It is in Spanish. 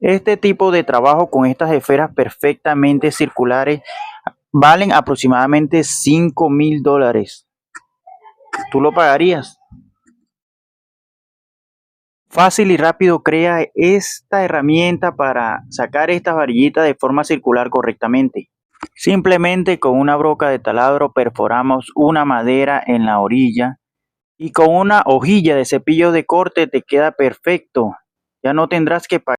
Este tipo de trabajo con estas esferas perfectamente circulares valen aproximadamente $5,000. ¿Tú lo pagarías? Fácil y rápido crea esta herramienta para sacar estas varillitas de forma circular correctamente. Simplemente con una broca de taladro perforamos una madera en la orilla y con una hojilla de cepillo de corte te queda perfecto. Ya no tendrás que pagar